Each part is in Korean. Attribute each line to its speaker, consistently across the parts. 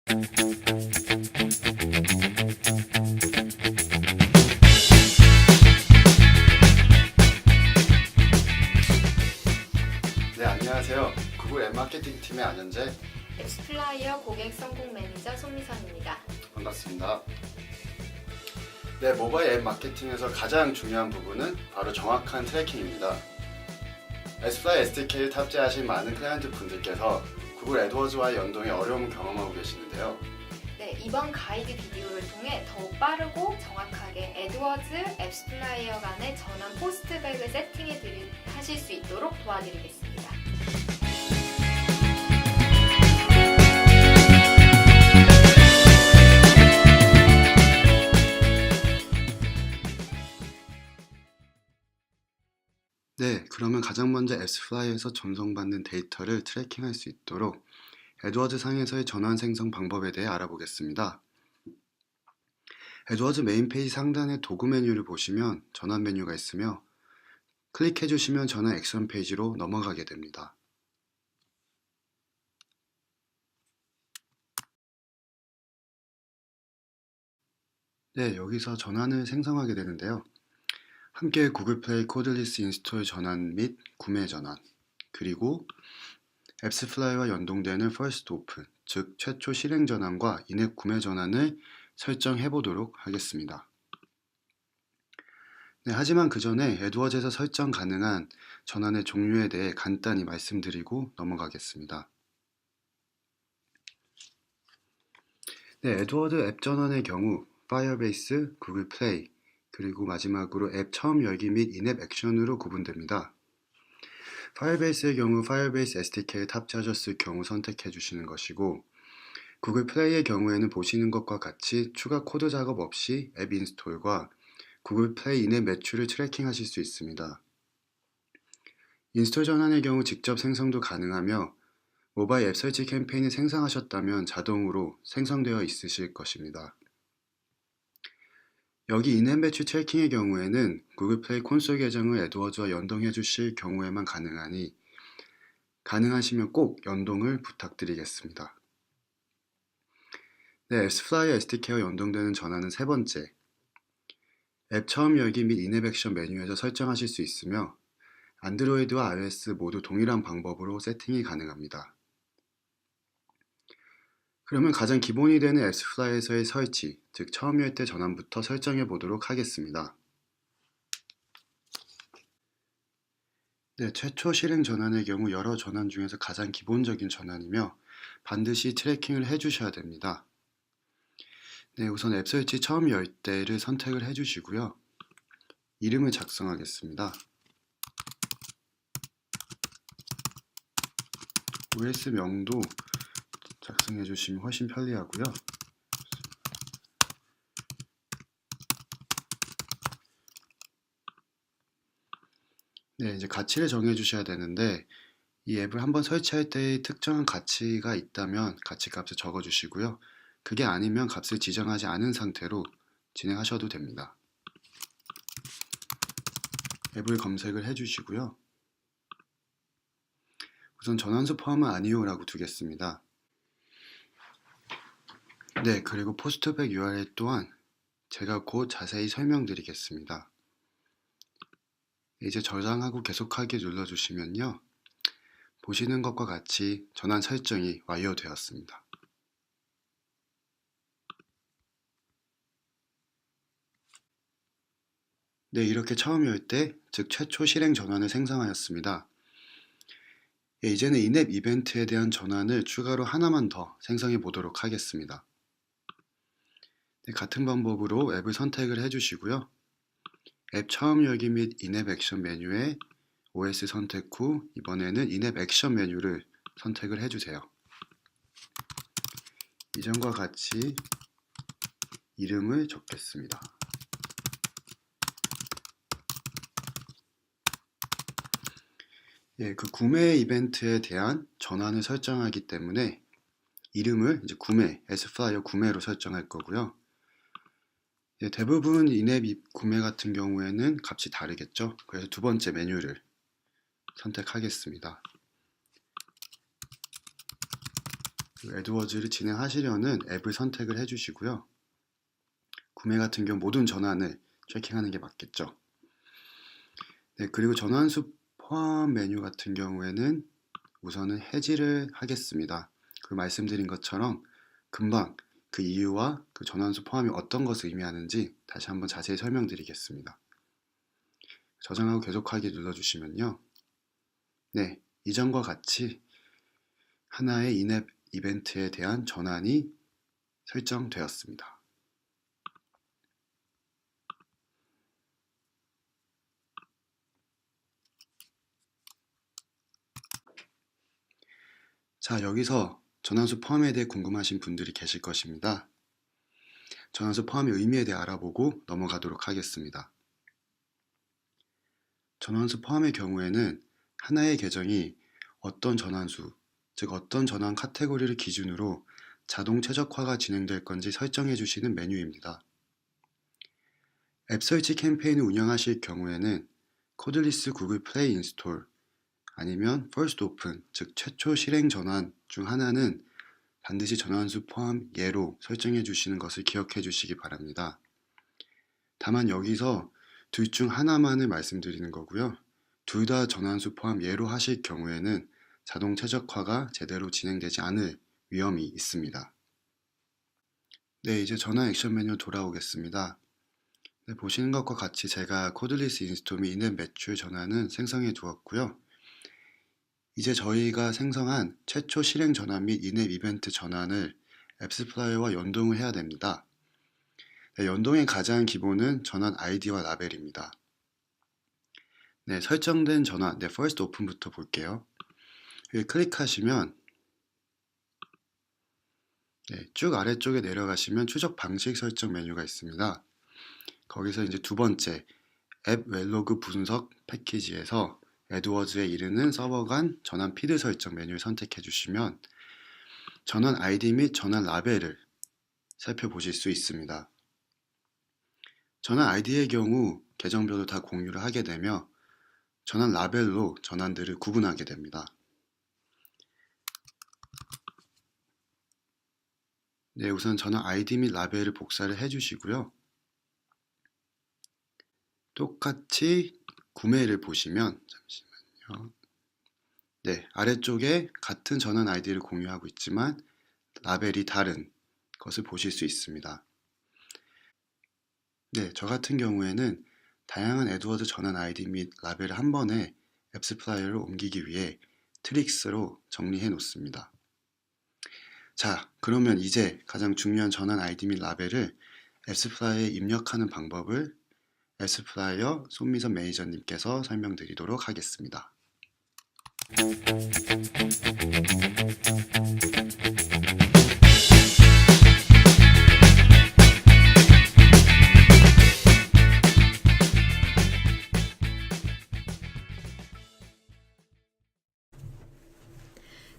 Speaker 1: 네, 안녕하세요. 구글 앱 마케팅 팀의 안현재.
Speaker 2: 앱스플라이어 고객 성공 매니저 손미선입니다.
Speaker 1: 반갑습니다. 네, 모바일 앱 마케팅에서 가장 중요한 부분은 바로 정확한 트래킹입니다. 앱스플라이 SDK를 탑재하신 많은 클라이언트 분들께서 구글 애드워즈와의 연동에 어려움을 경험하고 계시는데요.
Speaker 2: 네, 이번 가이드 비디오를 통해 더욱 빠르고 정확하게 애드워즈, 앱스플라이어 간의 전환 포스트백을 하실 수 있도록 도와드리겠습니다.
Speaker 1: 네, 그러면 가장 먼저 앱스플라이어에서 전송받는 데이터를 트래킹할 수 있도록 애드워즈 상에서의 전환 생성 방법에 대해 알아보겠습니다. 애드워즈 메인 페이지 상단의 도구 메뉴를 보시면 전환 메뉴가 있으며 클릭해 주시면 전환 액션 페이지로 넘어가게 됩니다. 네, 여기서 전환을 생성하게 되는데요. 함께 구글 플레이 코드리스 인스톨 전환 및 구매 전환, 그리고 앱스플라이와 연동되는 퍼스트 오픈, 즉 최초 실행 전환과 인앱 구매 전환을 설정해 보도록 하겠습니다. 네, 하지만 그 전에 애드워즈에서 설정 가능한 전환의 종류에 대해 간단히 말씀드리고 넘어가겠습니다. 네, 애드워즈 앱 전환의 경우 파이어베이스, 구글 플레이, 그리고 마지막으로 앱 처음 열기 및 인앱 액션으로 구분됩니다. 파이어베이스의 경우 파이어베이스 SDK를 탑재하셨을 경우 선택해 주시는 것이고, 구글 플레이의 경우에는 보시는 것과 같이 추가 코드 작업 없이 앱 인스톨과 구글 플레이 인앱 매출을 트래킹하실 수 있습니다. 인스톨 전환의 경우 직접 생성도 가능하며 모바일 앱 설치 캠페인을 생성하셨다면 자동으로 생성되어 있으실 것입니다. 여기 인앱 매출 트래킹의 경우에는 구글 플레이 콘솔 계정을 애드워즈와 연동해 주실 경우에만 가능하니 가능하시면 꼭 연동을 부탁드리겠습니다. 네, 앱스플라이어 SDK와 연동되는 전환은 세 번째, 앱 처음 열기 및 인앱 액션 메뉴에서 설정하실 수 있으며 안드로이드와 iOS 모두 동일한 방법으로 세팅이 가능합니다. 그러면 가장 기본이 되는 앱스플라이어에서의 설치, 즉 처음 열 때 전환부터 설정해 보도록 하겠습니다. 네, 최초 실행 전환의 경우 여러 전환 중에서 가장 기본적인 전환이며 반드시 트래킹을 해주셔야 됩니다. 네, 우선 앱 설치 처음 열 때를 선택을 해주시고요. 이름을 작성하겠습니다. OS 명도 작성해 주시면 훨씬 편리하고요. 네, 이제 가치를 정해 주셔야 되는데 이 앱을 한번 설치할 때 특정한 가치가 있다면 가치 값을 적어 주시고요. 그게 아니면 값을 지정하지 않은 상태로 진행하셔도 됩니다. 앱을 검색을 해 주시고요. 우선 전환수 포함은 아니요라고 두겠습니다. 네, 그리고 포스트백 URL 또한 제가 곧 자세히 설명드리겠습니다. 이제 저장하고 계속하기 눌러주시면요. 보시는 것과 같이 전환 설정이 완료되었습니다. 네, 이렇게 처음 열 때, 즉 최초 실행 전환을 생성하였습니다. 이제는 인앱 이벤트에 대한 전환을 추가로 하나만 더 생성해 보도록 하겠습니다. 네, 같은 방법으로 앱을 선택을 해주시고요. 앱 처음 열기 및 인앱 액션 메뉴에 OS 선택 후 이번에는 인앱 액션 메뉴를 선택을 해주세요. 이전과 같이 이름을 적겠습니다. 예, 그 구매 이벤트에 대한 전환을 설정하기 때문에 이름을 이제 구매, 앱스플라이어 구매로 설정할 거고요. 예, 대부분 인앱 구매 같은 경우에는 값이 다르겠죠. 그래서 두 번째 메뉴를 선택하겠습니다. 애드워즈를 진행하시려는 앱을 선택을 해주시고요. 구매 같은 경우 모든 전환을 체킹하는 게 맞겠죠. 네, 그리고 전환수 포함 메뉴 같은 경우에는 우선은 해지를 하겠습니다. 그 말씀드린 것처럼 금방 그 이유와 그 전환수 포함이 어떤 것을 의미하는지 다시 한번 자세히 설명드리겠습니다. 저장하고 계속하기 눌러주시면요. 네, 이전과 같이 하나의 인앱 이벤트에 대한 전환이 설정되었습니다. 자, 여기서 전환수 포함에 대해 궁금하신 분들이 계실 것입니다. 전환수 포함의 의미에 대해 알아보고 넘어가도록 하겠습니다. 전환수 포함의 경우에는 하나의 계정이 어떤 전환수, 즉 어떤 전환 카테고리를 기준으로 자동 최적화가 진행될 건지 설정해 주시는 메뉴입니다. 앱 설치 캠페인을 운영하실 경우에는 코드리스 구글 플레이 인스톨 아니면 First Open, 즉 최초 실행 전환 중 하나는 반드시 전환수 포함 예로 설정해 주시는 것을 기억해 주시기 바랍니다. 다만 여기서 둘 중 하나만을 말씀드리는 거고요. 둘 다 전환수 포함 예로 하실 경우에는 자동 최적화가 제대로 진행되지 않을 위험이 있습니다. 네, 이제 전환 액션 메뉴 돌아오겠습니다. 네, 보시는 것과 같이 제가 코드리스 인스톨 및 인앱 매출 전환은 생성해 두었고요. 이제 저희가 생성한 최초 실행 전환 및 인앱 이벤트 전환을 앱스플라이어와 연동을 해야 됩니다. 네, 연동의 가장 기본은 전환 아이디와 라벨입니다. 네, 설정된 전환, First Open부터 볼게요. 여기 클릭하시면 쭉 아래쪽에 내려가시면 추적 방식 설정 메뉴가 있습니다. 거기서 이제 두 번째 앱 웰로그 분석 패키지에서 애드워즈에 이르는 서버 간 전환 피드 설정 메뉴를 선택해 주시면 전환 아이디 및 전환 라벨을 살펴보실 수 있습니다. 전환 아이디의 경우 계정별로 다 공유를 하게 되며 전환 라벨로 전환들을 구분하게 됩니다. 네, 우선 전환 아이디 및 라벨을 복사를 해주시고요. 똑같이 구매를 보시면 잠시만요. 네, 아래쪽에 같은 전환 아이디를 공유하고 있지만 라벨이 다른 것을 보실 수 있습니다. 네, 저 같은 경우에는 다양한 애드워드 전환 아이디 및 라벨을 한 번에 앱스플라이어로 옮기기 위해 트릭스로 정리해 놓습니다. 자, 그러면 이제 가장 중요한 전환 아이디 및 라벨을 앱스플라이어에 입력하는 방법을 앱스플라이어 손미선 매니저님께서 설명드리도록 하겠습니다.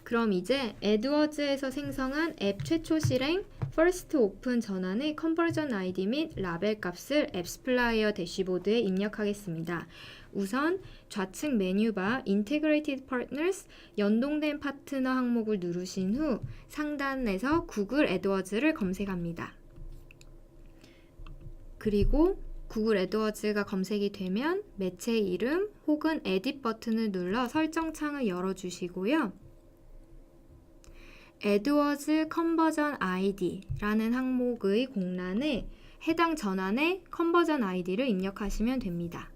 Speaker 2: 그럼 이제 애드워즈에서 생성한 앱 최초 실행 First Open 전환의 컨버전 아이디 및 라벨 값을 앱스플라이어 대시보드에 입력하겠습니다. 우선 좌측 메뉴바 Integrated Partners 연동된 파트너 항목을 누르신 후 상단에서 구글 애드워즈를 검색합니다. 그리고 구글 애드워즈가 검색이 되면 매체 이름 혹은 에딧 버튼을 눌러 설정 창을 열어주시고요. 애드워즈 컨버전 아이디라는 항목의 공란에 해당 전환의 컨버전 아이디를 입력하시면 됩니다.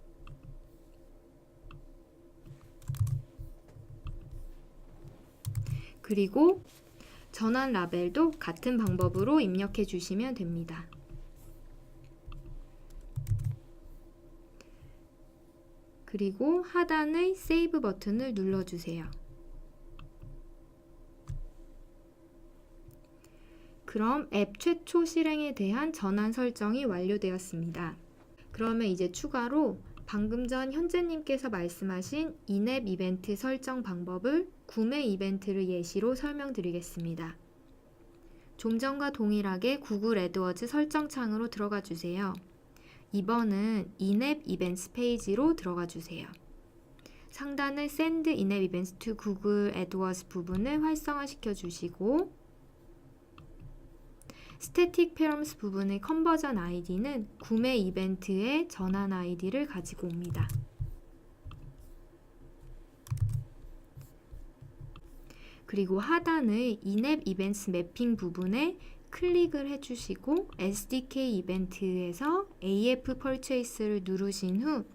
Speaker 2: 그리고 전환 라벨도 같은 방법으로 입력해 주시면 됩니다. 그리고 하단의 세이브 버튼을 눌러주세요. 그럼 앱 최초 실행에 대한 전환 설정이 완료되었습니다. 그러면 이제 추가로 방금 전 현재님께서 말씀하신 인앱 이벤트 설정 방법을 구매 이벤트를 예시로 설명드리겠습니다. 좀 전과 동일하게 구글 애드워즈 설정 창으로 들어가 주세요. 이번은 인앱 이벤트 페이지로 들어가 주세요. 상단의 Send In-App Events to Google AdWords 부분을 활성화시켜 주시고 스태틱 페럼스 부분의 컨버전 아이디는 구매 이벤트의 전환 아이디를 가지고 옵니다. 그리고 하단의 인앱 이벤트 매핑 부분에 클릭을 해주시고 SDK 이벤트에서 AF 퍼체이스를 누르신 후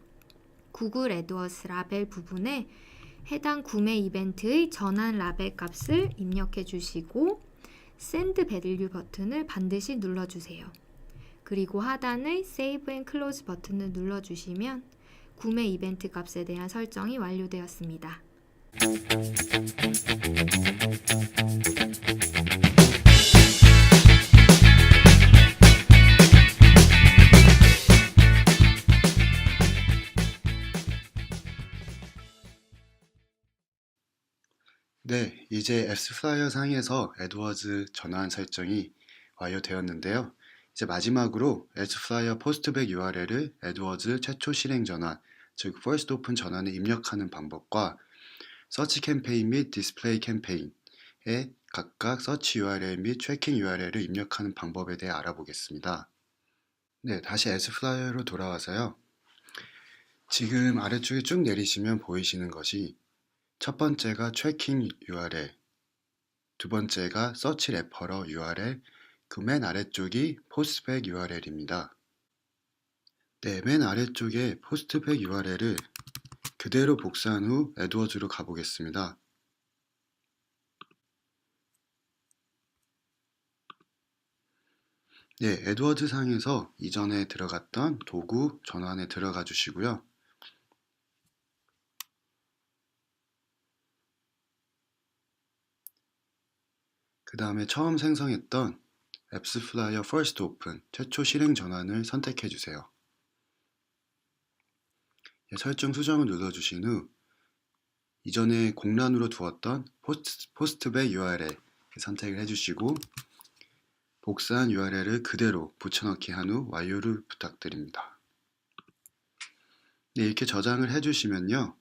Speaker 2: 구글 애드워스 라벨 부분에 해당 구매 이벤트의 전환 라벨 값을 입력해 주시고 Send Value 버튼을 반드시 눌러주세요. 그리고 하단의 Save and Close 버튼을 눌러주시면 구매 이벤트 값에 대한 설정이 완료되었습니다.
Speaker 1: 네, 이제 앱스 플라이어 상에서 에드워즈 전환 설정이 완료되었는데요. 이제 마지막으로 앱스 플라이어 포스트백 URL을 에드워즈 최초 실행 전환, 즉 First Open 전환에 입력하는 방법과 서치 캠페인 및 디스플레이 캠페인에 각각 서치 URL 및 트래킹 URL을 입력하는 방법에 대해 알아보겠습니다. 네, 다시 앱스 플라이어로 돌아와서요. 지금 아래쪽에 쭉 내리시면 보이시는 것이 첫 번째가 트래킹 URL, 두 번째가 서치 레퍼러 URL, 그 맨 아래쪽이 포스트백 URL입니다. 네, 맨 아래쪽에 포스트백 URL을 그대로 복사한 후 에드워즈로 가보겠습니다. 네, 에드워즈 상에서 이전에 들어갔던 도구 전환에 들어가 주시고요. 그 다음에 처음 생성했던 앱스 플라이어 First Open 최초 실행 전환을 선택해 주세요. 설정 수정을 눌러주신 후 이전에 공란으로 두었던 포스트백 URL 선택을 해주시고 복사한 URL을 그대로 붙여넣기 한 후 완료를 부탁드립니다. 네, 이렇게 저장을 해주시면요.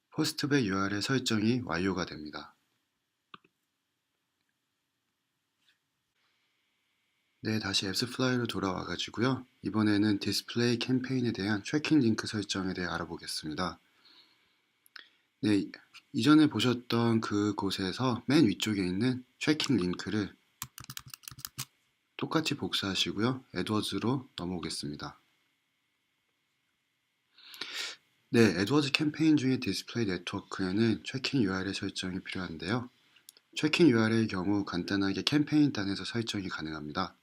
Speaker 1: 포스트백 URL 설정이 완료가 됩니다. 네, 다시 앱스 플라이어로 돌아와 가지고요. 이번에는 디스플레이 캠페인에 대한 트래킹 링크 설정에 대해 알아보겠습니다. 네, 이전에 보셨던 그곳에서 맨 위쪽에 있는 트래킹 링크를 똑같이 복사하시고요. 에드워즈로 넘어오겠습니다. 네, 에드워즈 캠페인 중에 디스플레이 네트워크에는 트래킹 URL 설정이 필요한데요. 트래킹 URL의 경우 간단하게 캠페인 단에서 설정이 가능합니다.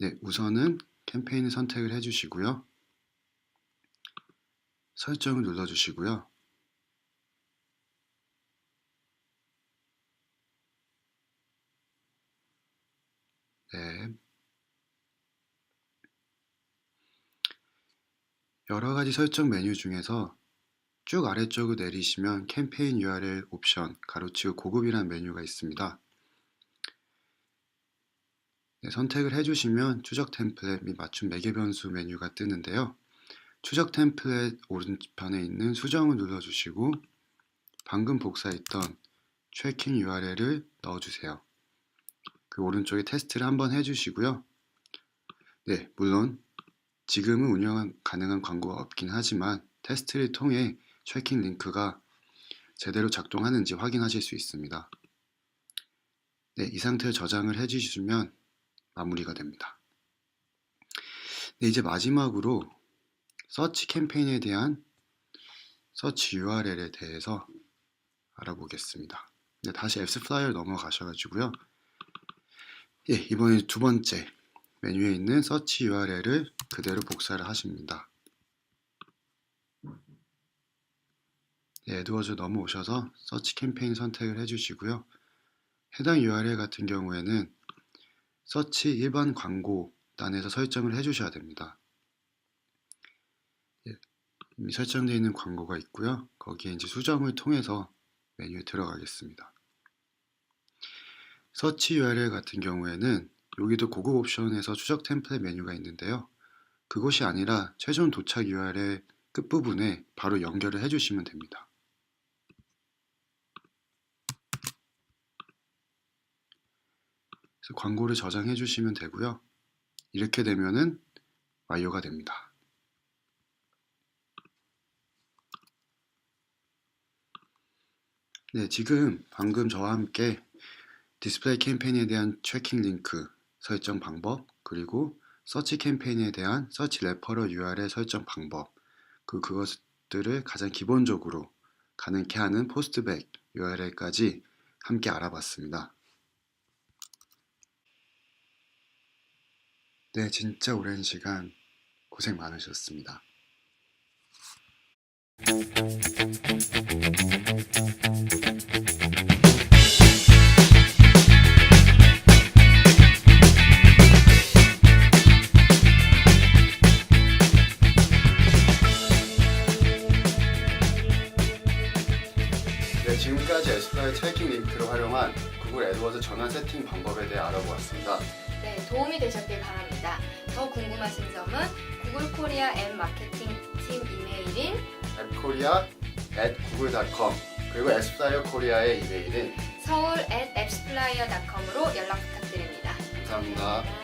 Speaker 1: 네, 우선은 캠페인을 선택을 해주시고요. 설정을 눌러주시고요. 네. 여러 가지 설정 메뉴 중에서 쭉 아래쪽으로 내리시면 캠페인 URL 옵션, 가로치고 고급이라는 메뉴가 있습니다. 네, 선택을 해주시면 추적 템플릿 및 맞춤 매개 변수 메뉴가 뜨는데요. 추적 템플릿 오른편에 있는 수정을 눌러주시고 방금 복사했던 트래킹 URL을 넣어주세요. 그 오른쪽에 테스트를 한번 해주시고요. 네, 물론 지금은 운영 가능한 광고가 없긴 하지만 테스트를 통해 트래킹 링크가 제대로 작동하는지 확인하실 수 있습니다. 네, 이 상태로 저장을 해주시면 마무리가 됩니다. 네, 이제 마지막으로 서치 캠페인에 대한 서치 URL에 대해서 알아보겠습니다. 네, 다시 앱스 플라이어 넘어가셔가지고요. 예, 이번에 두 번째 메뉴에 있는 서치 URL을 그대로 복사를 하십니다. 네, 에드워즈 넘어오셔서 서치 캠페인 선택을 해주시고요. 해당 URL 같은 경우에는 서치 일반 광고 단에서 설정을 해주셔야 됩니다. 예, 이미 설정되어 있는 광고가 있고요. 거기에 이제 수정을 통해서 메뉴에 들어가겠습니다. 서치 URL 같은 경우에는 여기도 고급 옵션에서 추적 템플릿 메뉴가 있는데요. 그것이 아니라 최종 도착 URL 끝부분에 바로 연결을 해주시면 됩니다. 그래서 광고를 저장해 주시면 되고요. 이렇게 되면은 완료가 됩니다. 네, 지금 방금 저와 함께 디스플레이 캠페인에 대한 트래킹 링크 설정 방법, 그리고 서치 캠페인에 대한 서치 레퍼럴 URL 설정 방법, 그것들을 가장 기본적으로 가능케 하는 포스트백 URL까지 함께 알아봤습니다. 네, 진짜 오랜 시간 고생 많으셨습니다. 네, 지금까지 에스플라이 트래킹 링크를 활용한 구글 애드워드 전환 세팅 방법에 대해 알아보았습니다.
Speaker 2: 네, 도움이 되셨길 바랍니다. 더 궁금하신 점은 구글 코리아 앱 마케팅 팀 이메일인
Speaker 1: appkorea@google.com 그리고 에스플라이어 코리아의 이메일인
Speaker 2: 서울@appsplayer.com으로 연락 부탁드립니다.
Speaker 1: 감사합니다.